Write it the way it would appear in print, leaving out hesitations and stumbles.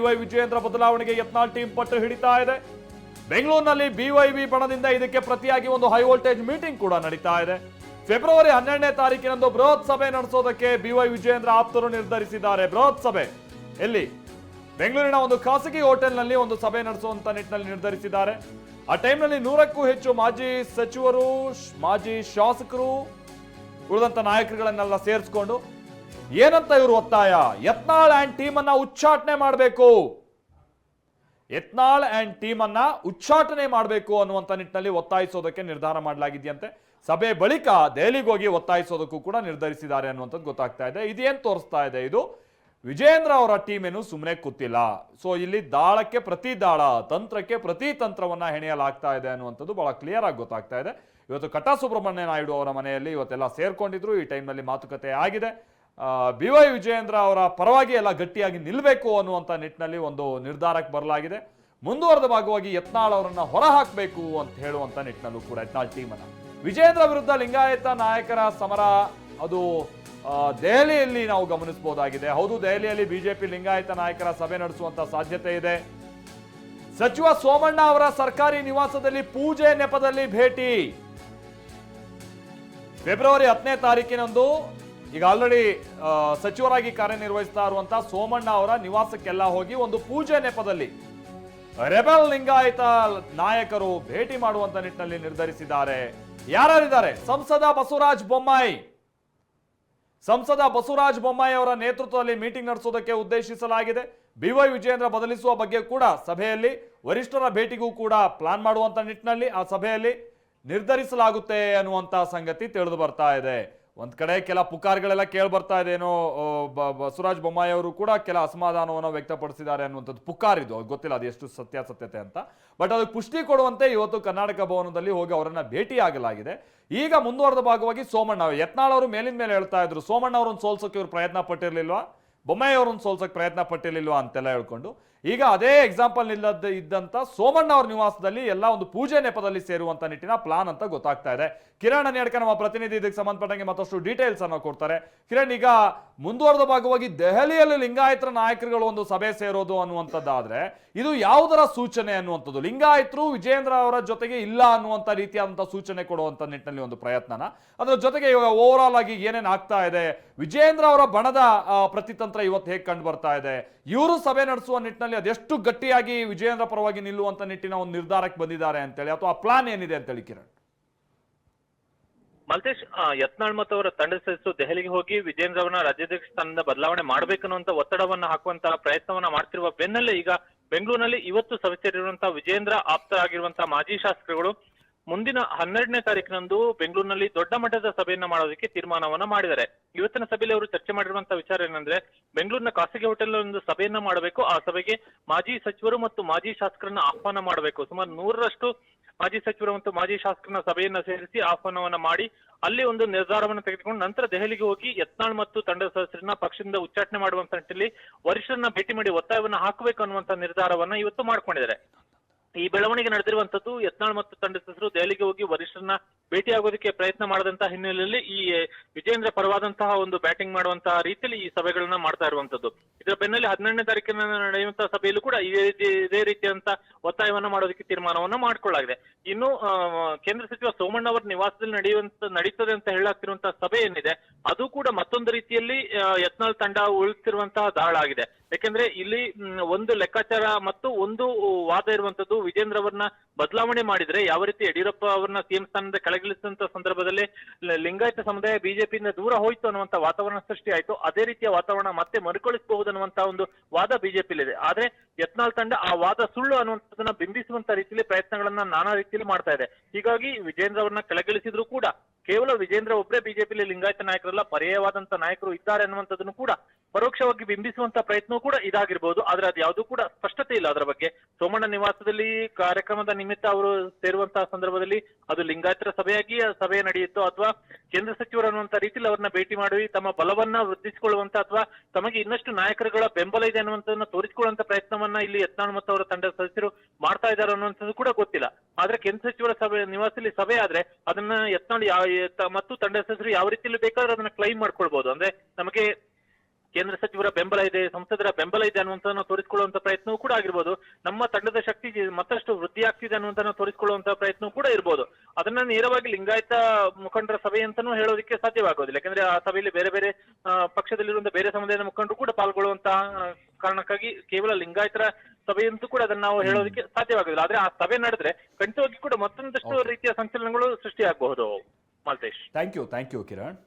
B Y Vijayendra ಬದಲಾವಣೆಗೆ Yatnal team ಪಟ್ಟು ಹಿಡಿತಾ ಇದೆ. ಬೆಂಗಳೂರಿನಲ್ಲಿ ಬಿವೈಬಿ ಬಣದಿಂದ ಇದಕ್ಕೆ ಪ್ರತಿಯಾಗಿ ಒಂದು ಹೈ ವೋಲ್ಟೇಜ್ ಮೀಟಿಂಗ್ ಕೂಡ ನಡೀತಾ ಇದೆ. ಫೆಬ್ರವರಿ 12ನೇ ತಾರೀಕಿನಂದು ಬೃಹತ್ ಸಭೆ ನಡೆಸೋದಕ್ಕೆ ಬಿವೈ ವಿಜಯೇಂದ್ರ ಆಪ್ತರು ನಿರ್ಧರಿಸಿದ್ದಾರೆ. ಬೃಹತ್ ಸಭೆ ಎಲ್ಲಿ? ಬೆಂಗಳೂರಿನ ಒಂದು ಖಾಸಗಿ ಹೋಟೆಲ್ನಲ್ಲಿ ಒಂದು ಸಭೆ ನಡೆಸುವಂತ ನಿಟ್ಟಿನಲ್ಲಿ ನಿರ್ಧರಿಸಿದ್ದಾರೆ. ಆ ಟೈಮ್ನಲ್ಲಿ 100ಕ್ಕೂ ಹೆಚ್ಚು ಮಾಜಿ ಸಚಿವರು, ಮಾಜಿ ಶಾಸಕರು, ಉಳಿದಂತ ನಾಯಕರುಗಳನ್ನೆಲ್ಲ ಸೇರಿಸಿಕೊಂಡು ಏನಂತ ಇವರು ಒತ್ತಾಯ, ಯತ್ನಾಳ್ ಅಂಡ್ ಟೀಮ್ ಅನ್ನ ಉಚ್ಚಾಟನೆ ಮಾಡಬೇಕು, ಯತ್ನಾಳ್ ಅಂಡ್ ಟೀಮ್ ಅನ್ನ ಉಚ್ಚಾಟನೆ ಮಾಡಬೇಕು ಅನ್ನುವಂತ ನಿಟ್ಟಿನಲ್ಲಿ ಒತ್ತಾಯಿಸೋದಕ್ಕೆ ನಿರ್ಧಾರ ಮಾಡಲಾಗಿದೆಯಂತೆ. ಸಭೆ ಬಳಿಕ ದೆಹಲಿಗೆ ಹೋಗಿ ಒತ್ತಾಯಿಸೋದಕ್ಕೂ ಕೂಡ ನಿರ್ಧರಿಸಿದ್ದಾರೆ ಅನ್ನುವಂಥದ್ದು ಗೊತ್ತಾಗ್ತಾ ಇದೆ. ಇದೇನ್ ತೋರಿಸ್ತಾ ಇದೆ? ಇದು ವಿಜಯೇಂದ್ರ ಅವರ ಟೀಮ್ ಏನು ಸುಮ್ಮನೆ ಕೂತಿಲ್ಲ. ಸೊ ಇಲ್ಲಿ ದಾಳಕ್ಕೆ ಪ್ರತಿ ದಾಳ, ತಂತ್ರಕ್ಕೆ ಪ್ರತಿ ತಂತ್ರವನ್ನ ಹೆಣೆಯಲಾಗ್ತಾ ಇದೆ ಅನ್ನುವಂಥದ್ದು ಬಹಳ ಕ್ಲಿಯರ್ ಆಗಿ ಗೊತ್ತಾಗ್ತಾ ಇದೆ. ಇವತ್ತು ಕಟ್ಟಾ ಸುಬ್ರಹ್ಮಣ್ಯ ನಾಯ್ಡು ಅವರ ಮನೆಯಲ್ಲಿ ಇವತ್ತೆಲ್ಲ ಸೇರ್ಕೊಂಡಿದ್ರು. ಈ ಟೈಮ್ನಲ್ಲಿ ಮಾತುಕತೆ ಆಗಿದೆ. ಬಿವೈ ವಿಜಯೇಂದ್ರ ಅವರ ಪರವಾಗಿ ಎಲ್ಲ ಗಟ್ಟಿಯಾಗಿ ನಿಲ್ಲಬೇಕು ಅನ್ನುವಂಥ ನಿಟ್ಟಿನಲ್ಲಿ ಒಂದು ನಿರ್ಧಾರಕ್ಕೆ ಬರಲಾಗಿದೆ. ಮುಂದುವರೆದ ಭಾಗವಾಗಿ ಯತ್ನಾಳ್ ಅವರನ್ನ ಹೊರ ಹಾಕಬೇಕು ಅಂತ ಹೇಳುವಂತ ನಿಟ್ಟಿನಲ್ಲೂ ಕೂಡ ಯತ್ನಾಳ್ ಟೀಮ್ ಅನ್ನ ವಿಜಯೇಂದ್ರ ವಿರುದ್ಧ ಲಿಂಗಾಯತ ನಾಯಕರ ಸಮರ ಅದು ದೆಹಲಿಯಲ್ಲಿ ನಾವು ಗಮನಿಸಬಹುದಾಗಿದೆ. ಹೌದು, ದೆಹಲಿಯಲ್ಲಿ ಬಿಜೆಪಿ ಲಿಂಗಾಯತ ನಾಯಕರ ಸಭೆ ನಡೆಸುವಂತ ಸಾಧ್ಯತೆ ಇದೆ. ಸಚಿವ ಸೋಮಣ್ಣ ಅವರ ಸರ್ಕಾರಿ ನಿವಾಸದಲ್ಲಿ ಪೂಜೆ ನೆಪದಲ್ಲಿ ಭೇಟಿ. ಫೆಬ್ರವರಿ 10ನೇ ತಾರೀಕಿನಂದು ಈಗ ಆಲ್ರೆಡಿ ಸಚಿವರಾಗಿ ಕಾರ್ಯನಿರ್ವಹಿಸ್ತಾ ಇರುವಂತಹ ಸೋಮಣ್ಣ ಅವರ ನಿವಾಸಕ್ಕೆಲ್ಲ ಹೋಗಿ ಒಂದು ಪೂಜೆ ನೆಪದಲ್ಲಿ ರೆಬೆಲ್ ಲಿಂಗಾಯತ ನಾಯಕರು ಭೇಟಿ ಮಾಡುವಂತ ನಿಟ್ಟಿನಲ್ಲಿ ನಿರ್ಧರಿಸಿದ್ದಾರೆ. ಯಾರಿದ್ದಾರೆ? ಸಂಸದ ಬಸವರಾಜ ಬೊಮ್ಮಾಯಿ. ಸಂಸದ ಬಸವರಾಜ ಬೊಮ್ಮಾಯಿ ಅವರ ನೇತೃತ್ವದಲ್ಲಿ ಮೀಟಿಂಗ್ ನಡೆಸೋದಕ್ಕೆ ಉದ್ದೇಶಿಸಲಾಗಿದೆ. ಬಿವೈ ವಿಜಯೇಂದ್ರ ಬದಲಿಸುವ ಬಗ್ಗೆ ಕೂಡ ಸಭೆಯಲ್ಲಿ ವರಿಷ್ಠರ ಭೇಟಿಗೂ ಕೂಡ ಪ್ಲಾನ್ ಮಾಡುವಂತ ನಿಟ್ಟಿನಲ್ಲಿ ಆ ಸಭೆಯಲ್ಲಿ ನಿರ್ಧರಿಸಲಾಗುತ್ತೆ ಅನ್ನುವಂತ ಸಂಗತಿ ತಿಳಿದು ಬರ್ತಾ ಇದೆ. ಒಂದ್ ಕಡೆ ಕೆಲ ಪುಕಾರ್ಗಳೆಲ್ಲ ಕೇಳಿ ಬರ್ತಾ ಇದೆ. ಏನೋ ಬಸವರಾಜ ಬೊಮ್ಮಾಯಿ ಅವರು ಕೂಡ ಕೆಲ ಅಸಮಾಧಾನವನ್ನು ವ್ಯಕ್ತಪಡಿಸಿದ್ದಾರೆ ಅನ್ನುವಂಥದ್ದು ಪುಕಾರಿದು. ಗೊತ್ತಿಲ್ಲ ಅದು ಎಷ್ಟು ಸತ್ಯಾಸತ್ಯತೆ ಅಂತ. ಬಟ್ ಅದಕ್ಕೆ ಪುಷ್ಟಿ ಕೊಡುವಂತೆ ಇವತ್ತು ಕರ್ನಾಟಕ ಭವನದಲ್ಲಿ ಹೋಗಿ ಅವರನ್ನ ಭೇಟಿ ಆಗಲಾಗಿದೆ. ಈಗ ಮುಂದುವರೆದ ಭಾಗವಾಗಿ ಸೋಮಣ್ಣ, ಯತ್ನಾಳ್ ಅವರು ಮೇಲಿನ ಮೇಲೆ ಹೇಳ್ತಾ ಇದ್ರು ಸೋಮಣ್ಣ ಅವರನ್ನು ಸೋಲ್ಸೋಕೆ ಇವರು ಪ್ರಯತ್ನ ಪಟ್ಟಿರ್ಲಿಲ್ವಾ, ಬೊಮ್ಮಾಯಿ ಅವರನ್ನು ಸೋಲ್ಸೋಕೆ ಪ್ರಯತ್ನ ಪಟ್ಟಿರ್ಲಿಲ್ವಾ ಅಂತೆಲ್ಲ ಹೇಳ್ಕೊಂಡು ಈಗ ಅದೇ ಎಕ್ಸಾಂಪಲ್ ಇದ್ದಂತ ಸೋಮಣ್ಣ ಅವ್ರ ನಿವಾಸದಲ್ಲಿ ಎಲ್ಲ ಒಂದು ಪೂಜೆ ನೆಪದಲ್ಲಿ ಸೇರುವಂತ ನಿಟ್ಟಿನ ಪ್ಲಾನ್ ಅಂತ ಗೊತ್ತಾಗ್ತಾ ಇದೆ. ಕಿರಣ್ ಅನ್ಯಡ್ಕ ನಮ್ಮ ಪ್ರತಿನಿಧಿ ಇದಕ್ಕೆ ಸಂಬಂಧಪಟ್ಟಂಗೆ ಮತ್ತಷ್ಟು ಡೀಟೇಲ್ಸ್ ಅನ್ನು ಕೊಡ್ತಾರೆ. ಕಿರಣ್, ಈಗ ಮುಂದುವರೆದ ಭಾಗವಾಗಿ ದೆಹಲಿಯಲ್ಲಿ ಲಿಂಗಾಯತರ ನಾಯಕರುಗಳು ಒಂದು ಸಭೆ ಸೇರೋದು ಅನ್ನುವಂಥದ್ದಾದ್ರೆ ಇದು ಯಾವುದರ ಸೂಚನೆ ಅನ್ನುವಂಥದ್ದು? ಲಿಂಗಾಯತರು ವಿಜಯೇಂದ್ರ ಅವರ ಜೊತೆಗೆ ಇಲ್ಲ ಅನ್ನುವಂಥ ರೀತಿಯಾದಂಥ ಸೂಚನೆ ಕೊಡುವಂತ ನಿಟ್ಟಿನಲ್ಲಿ ಒಂದು ಪ್ರಯತ್ನನ, ಅದರ ಜೊತೆಗೆ ಇವಾಗ ಓವರ್ ಆಲ್ ಆಗಿ ಏನೇನು ಆಗ್ತಾ ಇದೆ, ವಿಜಯೇಂದ್ರ ಅವರ ಬಣದ ಪ್ರತಿತಂತ್ರ ಇವತ್ತು ಹೇಗೆ ಕಂಡು ಬರ್ತಾ ಇದೆ, ಇವರು ಸಭೆ ನಡೆಸುವ ನಿಟ್ಟಿನಲ್ಲಿ ಅದೆಷ್ಟು ಗಟ್ಟಿಯಾಗಿ ವಿಜಯೇಂದ್ರ ಪರವಾಗಿ ನಿಲ್ಲುವಂತ ನಿಟ್ಟಿನ ಒಂದು ನಿರ್ಧಾರಕ್ಕೆ ಬಂದಿದ್ದಾರೆ ಅಂತೇಳಿ, ಅಥವಾ ಆ ಪ್ಲಾನ್ ಏನಿದೆ ಅಂತೇಳಿ ಕಿರಣ್? ಮಲ್ತೇಶ್, ಯತ್ನಾಳ್ ಮತ್ತು ಅವರ ತಂಡದ ಸದಸ್ಯರು ದೆಹಲಿಗೆ ಹೋಗಿ ವಿಜಯೇಂದ್ರ ಅವರನ್ನ ರಾಜ್ಯಾಧ್ಯಕ್ಷ ಸ್ಥಾನದಿಂದ ಬದಲಾವಣೆ ಮಾಡಬೇಕನ್ನುವಂತ ಒತ್ತಡವನ್ನ ಹಾಕುವಂತಹ ಪ್ರಯತ್ನವನ್ನ ಮಾಡ್ತಿರುವ ಬೆನ್ನಲ್ಲೇ ಈಗ ಬೆಂಗಳೂರಿನಲ್ಲಿ ಇವತ್ತು ಸಭೆ ಸೇರಿರುವಂತಹ ವಿಜಯೇಂದ್ರ ಆಪ್ತರಾಗಿರುವಂತಹ ಮಾಜಿ ಶಾಸಕರುಗಳು ಮುಂದಿನ 12ನೇ ತಾರೀಕಿನಂದು ಬೆಂಗಳೂರಿನಲ್ಲಿ ದೊಡ್ಡ ಮಟ್ಟದ ಸಭೆಯನ್ನ ಮಾಡೋದಕ್ಕೆ ತೀರ್ಮಾನವನ್ನ ಮಾಡಿದ್ದಾರೆ. ಇವತ್ತಿನ ಸಭೆಯಲ್ಲಿ ಅವರು ಚರ್ಚೆ ಮಾಡಿರುವಂತಹ ವಿಚಾರ ಏನಂದ್ರೆ, ಬೆಂಗಳೂರಿನ ಖಾಸಗಿ ಹೋಟೆಲ್ ಒಂದು ಸಭೆಯನ್ನ ಮಾಡಬೇಕು. ಆ ಸಭೆಗೆ ಮಾಜಿ ಸಚಿವರು ಮತ್ತು ಮಾಜಿ ಶಾಸಕರನ್ನ ಆಹ್ವಾನ ಮಾಡಬೇಕು. ಸುಮಾರು 100ರಷ್ಟು ಮಾಜಿ ಸಚಿವರು ಮತ್ತು ಮಾಜಿ ಶಾಸಕರನ್ನ ಸಭೆಯನ್ನ ಸೇರಿಸಿ ಆಹ್ವಾನವನ್ನ ಮಾಡಿ ಅಲ್ಲಿ ಒಂದು ನಿರ್ಧಾರವನ್ನು ತೆಗೆದುಕೊಂಡು ನಂತರ ದೆಹಲಿಗೆ ಹೋಗಿ ಯತ್ನಾಳ್ ಮತ್ತು ತಂಡದ ಸದಸ್ಯರನ್ನ ಪಕ್ಷದಿಂದ ಉಚ್ಚಾಟನೆ ಮಾಡುವಂತ ನಿಟ್ಟಿನಲ್ಲಿ ವರಿಷ್ಠರನ್ನ ಭೇಟಿ ಮಾಡಿ ಒತ್ತಾಯವನ್ನ ಹಾಕಬೇಕು ಅನ್ನುವಂತ ನಿರ್ಧಾರವನ್ನ ಇವತ್ತು ಮಾಡ್ಕೊಂಡಿದ್ದಾರೆ. ಈ ಬೆಳವಣಿಗೆ ನಡೆದಿರುವಂತದ್ದು ಯತ್ನಾಳ್ ಮತ್ತು ತಂಡದ ಸದಸ್ಯರು ದೆಹಲಿಗೆ ಹೋಗಿ ವರಿಷ್ಠರನ್ನ ಭೇಟಿಯಾಗೋದಕ್ಕೆ ಪ್ರಯತ್ನ ಮಾಡದಂತಹ ಹಿನ್ನೆಲೆಯಲ್ಲಿ ಈ ವಿಜಯೇಂದ್ರ ಪರವಾದಂತಹ ಒಂದು ಬ್ಯಾಟಿಂಗ್ ಮಾಡುವಂತಹ ರೀತಿಯಲ್ಲಿ ಈ ಸಭೆಗಳನ್ನ ಮಾಡ್ತಾ ಇರುವಂತದ್ದು. ಇದರ ಬೆನ್ನಲ್ಲಿ 12ನೇ ತಾರೀಕಿನ ನಡೆಯುವಂತಹ ಸಭೆಯಲ್ಲೂ ಕೂಡ ಇದೇ ರೀತಿಯಂತ ಒತ್ತಾಯವನ್ನ ಮಾಡೋದಕ್ಕೆ ತೀರ್ಮಾನವನ್ನ ಮಾಡಿಕೊಳ್ಳಲಾಗಿದೆ. ಇನ್ನು ಕೇಂದ್ರ ಸಚಿವ ಸೋಮಣ್ಣ ಅವರ ನಿವಾಸದಲ್ಲಿ ನಡೀತದೆ ಅಂತ ಹೇಳಾಗ್ತಿರುವಂತಹ ಸಭೆ ಏನಿದೆ ಅದು ಕೂಡ ಮತ್ತೊಂದು ರೀತಿಯಲ್ಲಿ ಯತ್ನಾಳ್ ತಂಡ ಉಳಿಸಿರುವಂತಹ ದಾಳ ಆಗಿದೆ. ಯಾಕೆಂದ್ರೆ ಇಲ್ಲಿ ಒಂದು ಲೆಕ್ಕಾಚಾರ ಮತ್ತು ಒಂದು ವಾದ ಇರುವಂತದ್ದು, ವಿಜೇಂದ್ರ ಅವರನ್ನ ಬದಲಾವಣೆ ಮಾಡಿದ್ರೆ ಯಾವ ರೀತಿ ಯಡಿಯೂರಪ್ಪ ಅವರನ್ನ ಸಿಎಂ ಸ್ಥಾನದಿಂದ ಕೆಳಗಿಳಿಸಿದಂತ ಸಂದರ್ಭದಲ್ಲಿ ಲಿಂಗಾಯತ ಸಮುದಾಯ ಬಿಜೆಪಿಯಿಂದ ದೂರ ಹೋಯ್ತು ಅನ್ನುವಂತ ವಾತಾವರಣ ಸೃಷ್ಟಿ ಆಯ್ತು. ಅದೇ ರೀತಿಯ ವಾತಾವರಣ ಮತ್ತೆ ಮರುಕಳಿಸಬಹುದು ಅನ್ನುವಂತ ಒಂದು ವಾದ ಬಿಜೆಪಿಲಿದೆ. ಆದ್ರೆ ಯತ್ನಾಳ್ ತಂಡ ಆ ವಾದ ಸುಳ್ಳು ಅನ್ನುವಂಥದ್ದನ್ನ ಬಿಂಬಿಸುವಂತ ರೀತಿಯಲ್ಲಿ ಪ್ರಯತ್ನಗಳನ್ನ ನಾನಾ ರೀತಿಯಲ್ಲಿ ಮಾಡ್ತಾ ಇದೆ. ಹೀಗಾಗಿ ವಿಜೇಂದ್ರ ಅವರನ್ನ ಕೆಳಗಿಳಿಸಿದ್ರು ಕೂಡ ಕೇವಲ ವಿಜೇಂದ್ರ ಒಬ್ಬರೇ ಬಿಜೆಪಿಯಲ್ಲಿ ಲಿಂಗಾಯತ ನಾಯಕರಲ್ಲ, ಪರ್ಯಾಯವಾದಂತ ನಾಯಕರು ಇದ್ದಾರೆ ಅನ್ನುವಂಥದ್ದನ್ನು ಕೂಡ ಪರೋಕ್ಷವಾಗಿ ಬಿಂಬಿಸುವಂತ ಪ್ರಯತ್ನವೂ ಕೂಡ ಇದಾಗಿರ್ಬೋದು. ಆದ್ರೆ ಅದು ಯಾವುದೂ ಕೂಡ ಸ್ಪಷ್ಟತೆ ಇಲ್ಲ ಅದರ ಬಗ್ಗೆ. ಸೋಮಣ್ಣ ನಿವಾಸದಲ್ಲಿ ಕಾರ್ಯಕ್ರಮದ ನಿಮಿತ್ತ ಅವರು ಸೇರುವಂತಹ ಸಂದರ್ಭದಲ್ಲಿ ಅದು ಲಿಂಗಾಯತರ ಸಭೆಯಾಗಿ ಸಭೆ ನಡೆಯುತ್ತೋ ಅಥವಾ ಕೇಂದ್ರ ಸಚಿವರು ಅನ್ನುವಂತ ರೀತಿಯಲ್ಲಿ ಅವ್ರನ್ನ ಭೇಟಿ ಮಾಡಿ ತಮ್ಮ ಬಲವನ್ನ ವೃದ್ಧಿಸಿಕೊಳ್ಳುವಂತ ಅಥವಾ ತಮಗೆ ಇನ್ನಷ್ಟು ನಾಯಕರುಗಳ ಬೆಂಬಲ ಇದೆ ಅನ್ನುವಂಥದ್ದನ್ನ ತೋರಿಸಿಕೊಳ್ಳುವಂತ ಪ್ರಯತ್ನವನ್ನ ಇಲ್ಲಿ ಯತ್ನಾಳ್ ಮತ್ತು ಅವರ ತಂಡದ ಸದಸ್ಯರು ಮಾಡ್ತಾ ಇದ್ದಾರೆ ಅನ್ನುವಂಥದ್ದು ಕೂಡ ಗೊತ್ತಿಲ್ಲ. ಆದ್ರೆ ಕೇಂದ್ರ ಸಚಿವರ ಸಭೆ ನಿವಾಸದಲ್ಲಿ ಸಭೆ ಆದ್ರೆ ಅದನ್ನ ಯತ್ನಾಳ್ ಮತ್ತು ತಂಡದ ಸದಸ್ಯರು ಯಾವ ರೀತಿಯಲ್ಲಿ ಬೇಕಾದ್ರೆ ಅದನ್ನ ಕ್ಲೈಮ್ ಮಾಡ್ಕೊಳ್ಬಹುದು. ಅಂದ್ರೆ ನಮಗೆ ಕೇಂದ್ರ ಸಚಿವರ ಬೆಂಬಲ ಇದೆ, ಸಂಸದರ ಬೆಂಬಲ ಇದೆ ಅನ್ನುವಂಥದ್ದನ್ನ ತೋರಿಸಿಕೊಳ್ಳುವಂತ ಪ್ರಯತ್ನವೂ ಕೂಡ ಆಗಿರ್ಬೋದು. ನಮ್ಮ ತಂಡದ ಶಕ್ತಿ ಮತ್ತಷ್ಟು ವೃದ್ಧಿ ಆಗ್ತಿದೆ ಅನ್ನುವಂಥದ್ದನ್ನ ತೋರಿಸಿಕೊಳ್ಳುವಂತ ಪ್ರಯತ್ನವೂ ಕೂಡ ಇರ್ಬೋದು. ಅದನ್ನ ನೇರವಾಗಿ ಲಿಂಗಾಯತ ಮುಖಂಡರ ಸಭೆ ಅಂತಾನೂ ಹೇಳೋದಕ್ಕೆ ಸಾಧ್ಯವಾಗೋದಿಲ್ಲ. ಯಾಕಂದ್ರೆ ಆ ಸಭೆಯಲ್ಲಿ ಬೇರೆ ಬೇರೆ ಪಕ್ಷದಲ್ಲಿರುವಂತ ಬೇರೆ ಸಮುದಾಯದ ಮುಖಂಡರು ಕೂಡ ಪಾಲ್ಗೊಳ್ಳುವಂತ ಕಾರಣಕ್ಕಾಗಿ ಕೇವಲ ಲಿಂಗಾಯತರ ಸಭೆಯಂತೂ ಕೂಡ ಅದನ್ನ ನಾವು ಹೇಳೋದಕ್ಕೆ ಸಾಧ್ಯವಾಗೋದಿಲ್ಲ. ಆದ್ರೆ ಆ ಸಭೆ ನಡೆದ್ರೆ ಖಂಡಿತವಾಗಿ ಕೂಡ ಮತ್ತೊಂದಷ್ಟು ರೀತಿಯ ಸಂಚಲನಗಳು ಸೃಷ್ಟಿಯಾಗಬಹುದು. Maltesh, thank you Kiran.